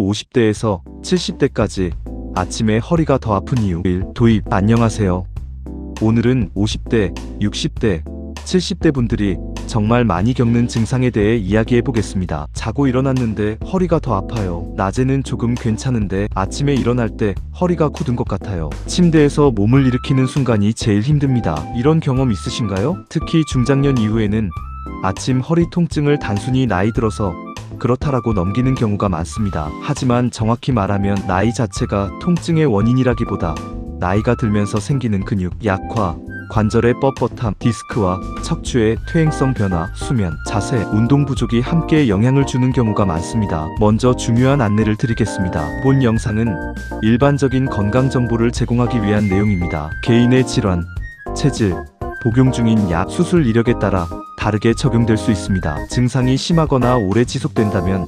50대에서 70대까지 아침에 허리가 더 아픈 이유 1. 도입. 안녕하세요. 오늘은 50대, 60대, 70대 분들이 정말 많이 겪는 증상에 대해 이야기해 보겠습니다. 자고 일어났는데 허리가 더 아파요. 낮에는 조금 괜찮은데 아침에 일어날 때 허리가 굳은 것 같아요. 침대에서 몸을 일으키는 순간이 제일 힘듭니다. 이런 경험 있으신가요? 특히 중장년 이후에는 아침 허리 통증을 단순히 나이 들어서 그렇다라고 넘기는 경우가 많습니다. 하지만 정확히 말하면 나이 자체가 통증의 원인이라기보다 나이가 들면서 생기는 근육 약화, 관절의 뻣뻣함, 디스크와 척추의 퇴행성 변화, 수면, 자세, 운동 부족이 함께 영향을 주는 경우가 많습니다. 먼저 중요한 안내를 드리겠습니다. 본 영상은 일반적인 건강 정보를 제공하기 위한 내용입니다. 개인의 질환, 체질, 복용 중인 약, 수술 이력에 따라 다르게 적용될 수 있습니다. 증상이 심하거나 오래 지속된다면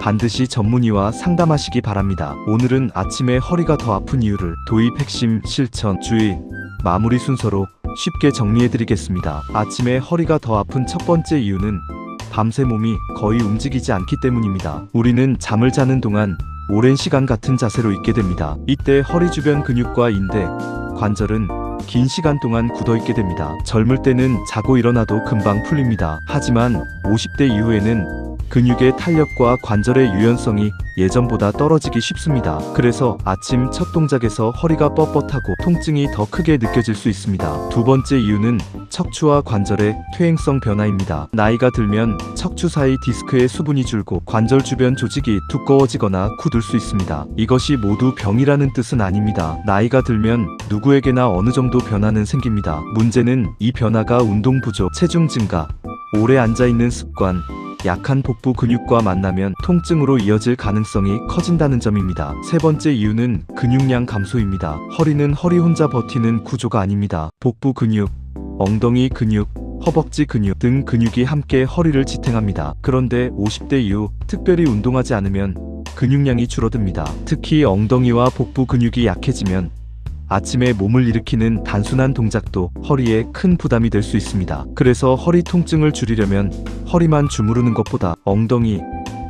반드시 전문의와 상담하시기 바랍니다. 오늘은 아침에 허리가 더 아픈 이유를 도입 핵심, 실천, 주의, 마무리 순서로 쉽게 정리해드리겠습니다. 아침에 허리가 더 아픈 첫 번째 이유는 밤새 몸이 거의 움직이지 않기 때문입니다. 우리는 잠을 자는 동안 오랜 시간 같은 자세로 있게 됩니다. 이때 허리 주변 근육과 인대, 관절은 긴 시간 동안 굳어있게 됩니다. 젊을 때는 자고 일어나도 금방 풀립니다. 하지만 50대 이후에는 근육의 탄력과 관절의 유연성이 예전보다 떨어지기 쉽습니다. 그래서 아침 첫 동작에서 허리가 뻣뻣하고 통증이 더 크게 느껴질 수 있습니다. 두 번째 이유는 척추와 관절의 퇴행성 변화입니다. 나이가 들면 척추 사이 디스크의 수분이 줄고 관절 주변 조직이 두꺼워지거나 굳을 수 있습니다. 이것이 모두 병이라는 뜻은 아닙니다. 나이가 들면 누구에게나 어느 정도 변화는 생깁니다. 문제는 이 변화가 운동 부족, 체중 증가, 오래 앉아있는 습관, 약한 복부 근육과 만나면 통증으로 이어질 가능성이 커진다는 점입니다. 세 번째 이유는 근육량 감소입니다. 허리는 허리 혼자 버티는 구조가 아닙니다. 복부 근육, 엉덩이 근육, 허벅지 근육 등 근육이 함께 허리를 지탱합니다. 그런데 50대 이후 특별히 운동하지 않으면 근육량이 줄어듭니다. 특히 엉덩이와 복부 근육이 약해지면 아침에 몸을 일으키는 단순한 동작도 허리에 큰 부담이 될 수 있습니다. 그래서 허리 통증을 줄이려면 허리만 주무르는 것보다 엉덩이,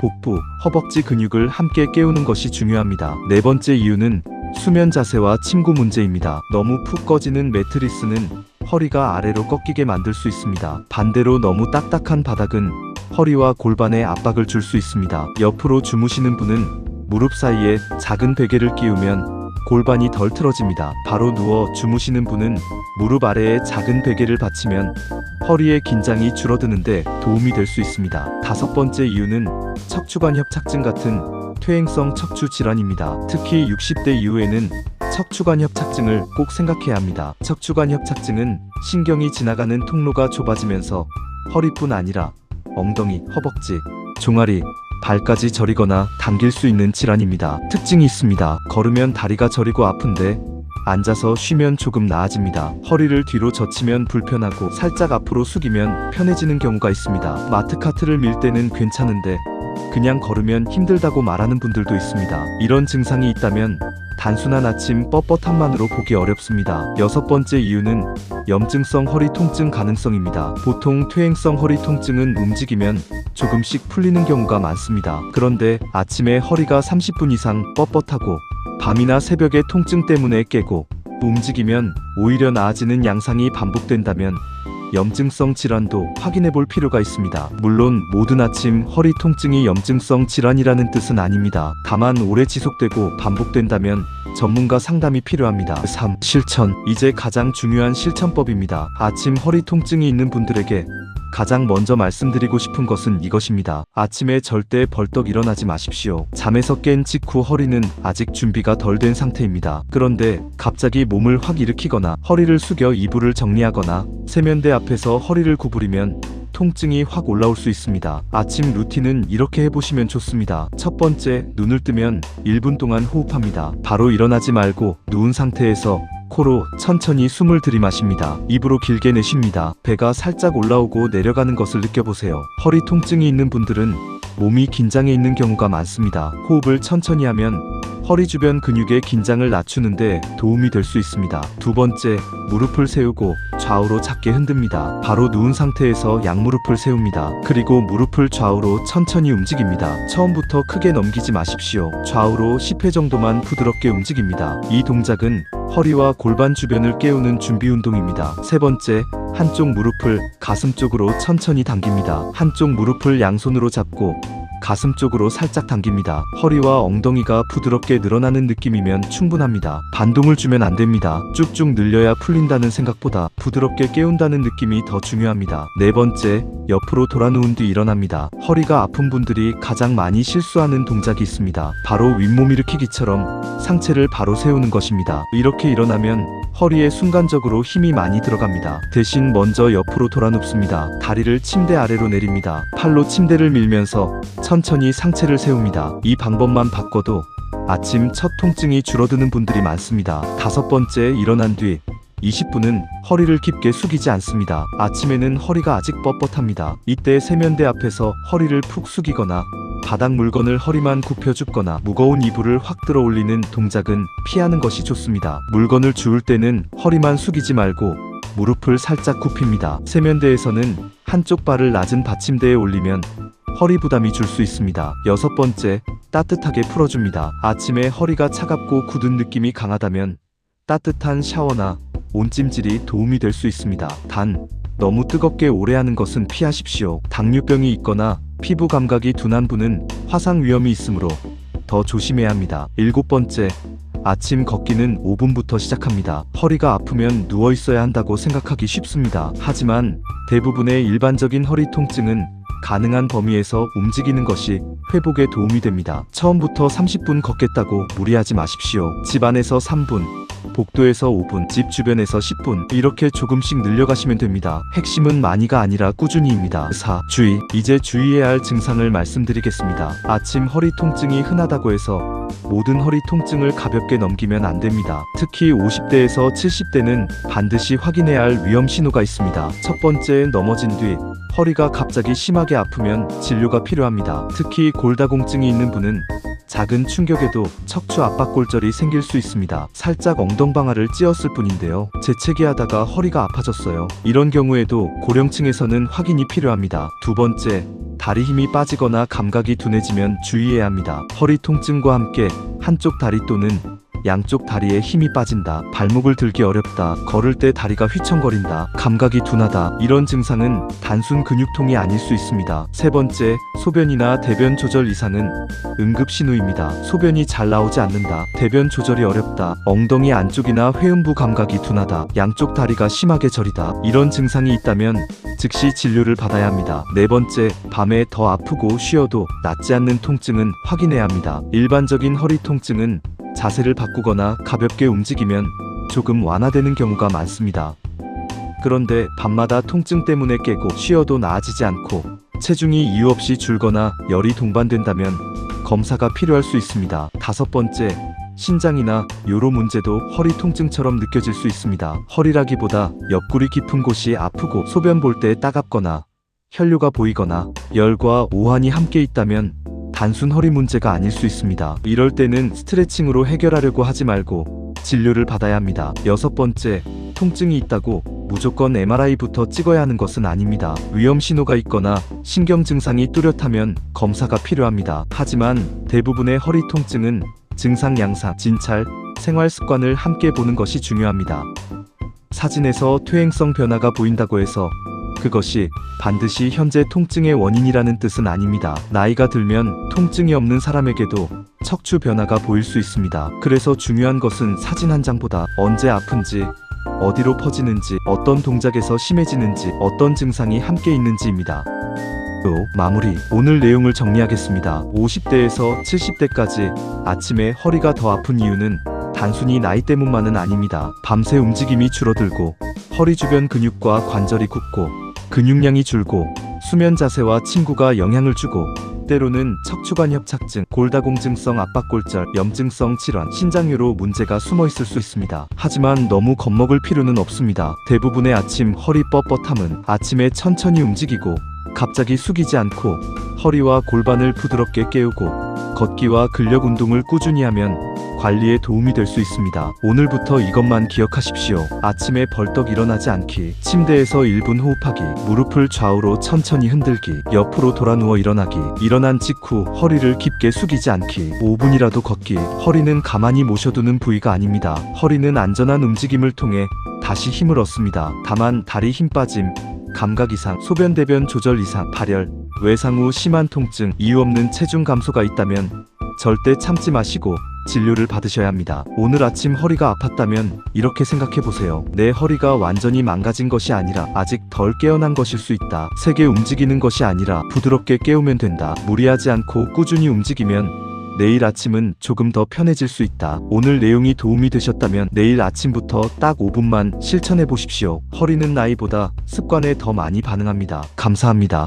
복부, 허벅지 근육을 함께 깨우는 것이 중요합니다. 네 번째 이유는 수면 자세와 침구 문제입니다. 너무 푹 꺼지는 매트리스는 허리가 아래로 꺾이게 만들 수 있습니다. 반대로 너무 딱딱한 바닥은 허리와 골반에 압박을 줄 수 있습니다. 옆으로 주무시는 분은 무릎 사이에 작은 베개를 끼우면 골반이 덜 틀어집니다. 바로 누워 주무시는 분은 무릎 아래에 작은 베개를 받치면 허리의 긴장이 줄어드는데 도움이 될 수 있습니다. 다섯 번째 이유는 척추관 협착증 같은 퇴행성 척추 질환입니다. 특히 60대 이후에는 척추관 협착증을 꼭 생각해야 합니다. 척추관 협착증은 신경이 지나가는 통로가 좁아지면서 허리뿐 아니라 엉덩이, 허벅지, 종아리, 발까지 저리거나 당길 수 있는 질환입니다. 특징이 있습니다. 걸으면 다리가 저리고 아픈데 앉아서 쉬면 조금 나아집니다. 허리를 뒤로 젖히면 불편하고 살짝 앞으로 숙이면 편해지는 경우가 있습니다. 마트 카트를 밀 때는 괜찮은데 그냥 걸으면 힘들다고 말하는 분들도 있습니다. 이런 증상이 있다면 단순한 아침 뻣뻣함만으로 보기 어렵습니다. 여섯 번째 이유는 염증성 허리 통증 가능성입니다. 보통 퇴행성 허리 통증은 움직이면 조금씩 풀리는 경우가 많습니다. 그런데 아침에 허리가 30분 이상 뻣뻣하고 밤이나 새벽에 통증 때문에 깨고 움직이면 오히려 나아지는 양상이 반복된다면 염증성 질환도 확인해 볼 필요가 있습니다. 물론 모든 아침 허리 통증이 염증성 질환이라는 뜻은 아닙니다. 다만 오래 지속되고 반복된다면 전문가 상담이 필요합니다. 3. 실천. 이제 가장 중요한 실천법입니다. 아침 허리 통증이 있는 분들에게 가장 먼저 말씀드리고 싶은 것은 이것입니다. 아침에 절대 벌떡 일어나지 마십시오. 잠에서 깬 직후 허리는 아직 준비가 덜 된 상태입니다. 그런데 갑자기 몸을 확 일으키거나 허리를 숙여 이불을 정리하거나 세면대 앞에서 허리를 구부리면 통증이 확 올라올 수 있습니다. 아침 루틴은 이렇게 해보시면 좋습니다. 첫 번째, 눈을 뜨면 1분 동안 호흡합니다. 바로 일어나지 말고 누운 상태에서 코로 천천히 숨을 들이마십니다. 입으로 길게 내쉽니다. 배가 살짝 올라오고 내려가는 것을 느껴보세요. 허리 통증이 있는 분들은 몸이 긴장해 있는 경우가 많습니다. 호흡을 천천히 하면 허리 주변 근육의 긴장을 낮추는데 도움이 될 수 있습니다. 두 번째, 무릎을 세우고 좌우로 작게 흔듭니다. 바로 누운 상태에서 양무릎을 세웁니다. 그리고 무릎을 좌우로 천천히 움직입니다. 처음부터 크게 넘기지 마십시오. 좌우로 10회 정도만 부드럽게 움직입니다. 이 동작은 허리와 골반 주변을 깨우는 준비 운동입니다. 세 번째, 한쪽 무릎을 가슴 쪽으로 천천히 당깁니다. 한쪽 무릎을 양손으로 잡고 가슴 쪽으로 살짝 당깁니다. 허리와 엉덩이가 부드럽게 늘어나는 느낌이면 충분합니다. 반동을 주면 안 됩니다. 쭉쭉 늘려야 풀린다는 생각보다 부드럽게 깨운다는 느낌이 더 중요합니다. 네 번째, 옆으로 돌아 누운 뒤 일어납니다. 허리가 아픈 분들이 가장 많이 실수하는 동작이 있습니다. 바로 윗몸 일으키기처럼 상체를 바로 세우는 것입니다. 이렇게 일어나면 허리에 순간적으로 힘이 많이 들어갑니다. 대신 먼저 옆으로 돌아 눕습니다. 다리를 침대 아래로 내립니다. 팔로 침대를 밀면서 천천히 상체를 세웁니다. 이 방법만 바꿔도 아침 첫 통증이 줄어드는 분들이 많습니다. 다섯 번째, 일어난 뒤 20분은 허리를 깊게 숙이지 않습니다. 아침에는 허리가 아직 뻣뻣합니다. 이때 세면대 앞에서 허리를 푹 숙이거나 바닥 물건을 허리만 굽혀줍거나 무거운 이불을 확 들어 올리는 동작은 피하는 것이 좋습니다. 물건을 주울 때는 허리만 숙이지 말고 무릎을 살짝 굽힙니다. 세면대에서는 한쪽 발을 낮은 받침대에 올리면 허리 부담이 줄 수 있습니다. 여섯 번째, 따뜻하게 풀어줍니다. 아침에 허리가 차갑고 굳은 느낌이 강하다면 따뜻한 샤워나 온찜질이 도움이 될 수 있습니다. 단, 너무 뜨겁게 오래 하는 것은 피하십시오. 당뇨병이 있거나 피부 감각이 둔한 분은 화상 위험이 있으므로 더 조심해야 합니다. 일곱 번째, 아침 걷기는 5분부터 시작합니다. 허리가 아프면 누워 있어야 한다고 생각하기 쉽습니다. 하지만 대부분의 일반적인 허리 통증은 가능한 범위에서 움직이는 것이 회복에 도움이 됩니다. 처음부터 30분 걷겠다고 무리하지 마십시오. 집 안에서 3분, 복도에서 5분, 집 주변에서 10분, 이렇게 조금씩 늘려가시면 됩니다. 핵심은 많이가 아니라 꾸준히입니다. 4. 주의. 이제 주의해야 할 증상을 말씀드리겠습니다. 아침 허리 통증이 흔하다고 해서 모든 허리 통증을 가볍게 넘기면 안 됩니다. 특히 50대에서 70대는 반드시 확인해야 할 위험 신호가 있습니다. 첫 번째, 넘어진 뒤 허리가 갑자기 심하게 아프면 진료가 필요합니다. 특히 골다공증이 있는 분은 작은 충격에도 척추 압박골절이 생길 수 있습니다. 살짝 엉덩방아를 찧었을 뿐인데요. 재채기 하다가 허리가 아파졌어요. 이런 경우에도 고령층에서는 확인이 필요합니다. 두 번째, 다리 힘이 빠지거나 감각이 둔해지면 주의해야 합니다. 허리 통증과 함께 한쪽 다리 또는 양쪽 다리에 힘이 빠진다, 발목을 들기 어렵다, 걸을 때 다리가 휘청거린다, 감각이 둔하다, 이런 증상은 단순 근육통이 아닐 수 있습니다. 세 번째, 소변이나 대변 조절 이상은 응급 신호입니다. 소변이 잘 나오지 않는다, 대변 조절이 어렵다, 엉덩이 안쪽이나 회음부 감각이 둔하다, 양쪽 다리가 심하게 저리다, 이런 증상이 있다면 즉시 진료를 받아야 합니다. 네 번째, 밤에 더 아프고 쉬어도 낫지 않는 통증은 확인해야 합니다. 일반적인 허리 통증은 자세를 바꾸거나 가볍게 움직이면 조금 완화되는 경우가 많습니다. 그런데 밤마다 통증 때문에 깨고 쉬어도 나아지지 않고 체중이 이유 없이 줄거나 열이 동반된다면 검사가 필요할 수 있습니다. 다섯 번째, 신장이나 요로 문제도 허리 통증처럼 느껴질 수 있습니다. 허리라기보다 옆구리 깊은 곳이 아프고 소변 볼 때 따갑거나 혈뇨가 보이거나 열과 오한이 함께 있다면 단순 허리 문제가 아닐 수 있습니다. 이럴 때는 스트레칭으로 해결하려고 하지 말고 진료를 받아야 합니다. 여섯 번째, 통증이 있다고 무조건 MRI부터 찍어야 하는 것은 아닙니다. 위험 신호가 있거나 신경 증상이 뚜렷하면 검사가 필요합니다. 하지만 대부분의 허리 통증은 증상 양상, 진찰, 생활 습관을 함께 보는 것이 중요합니다. 사진에서 퇴행성 변화가 보인다고 해서 그것이 반드시 현재 통증의 원인이라는 뜻은 아닙니다. 나이가 들면 통증이 없는 사람에게도 척추 변화가 보일 수 있습니다. 그래서 중요한 것은 사진 한 장보다 언제 아픈지, 어디로 퍼지는지, 어떤 동작에서 심해지는지, 어떤 증상이 함께 있는지입니다. 또 마무리. 오늘 내용을 정리하겠습니다. 50대에서 70대까지 아침에 허리가 더 아픈 이유는 단순히 나이 때문만은 아닙니다. 밤새 움직임이 줄어들고 허리 주변 근육과 관절이 굳고 근육량이 줄고 수면 자세와 침구가 영향을 주고 때로는 척추관 협착증, 골다공증성 압박골절, 염증성 질환, 신장요로 문제가 숨어 있을 수 있습니다. 하지만 너무 겁먹을 필요는 없습니다. 대부분의 아침 허리 뻣뻣함은 아침에 천천히 움직이고 갑자기 숙이지 않고 허리와 골반을 부드럽게 깨우고 걷기와 근력 운동을 꾸준히 하면 관리에 도움이 될 수 있습니다. 오늘부터 이것만 기억하십시오. 아침에 벌떡 일어나지 않기, 침대에서 1분 호흡하기, 무릎을 좌우로 천천히 흔들기, 옆으로 돌아 누워 일어나기, 일어난 직후 허리를 깊게 숙이지 않기, 5분이라도 걷기. 허리는 가만히 모셔두는 부위가 아닙니다. 허리는 안전한 움직임을 통해 다시 힘을 얻습니다. 다만 다리 힘 빠짐, 감각 이상, 소변 대변 조절 이상, 발열, 외상 후 심한 통증, 이유 없는 체중 감소가 있다면 절대 참지 마시고 진료를 받으셔야 합니다. 오늘 아침 허리가 아팠다면 이렇게 생각해 보세요. 내 허리가 완전히 망가진 것이 아니라 아직 덜 깨어난 것일 수 있다. 세게 움직이는 것이 아니라 부드럽게 깨우면 된다. 무리하지 않고 꾸준히 움직이면 내일 아침은 조금 더 편해질 수 있다. 오늘 내용이 도움이 되셨다면 내일 아침부터 딱 5분만 실천해 보십시오. 허리는 나이보다 습관에 더 많이 반응합니다. 감사합니다.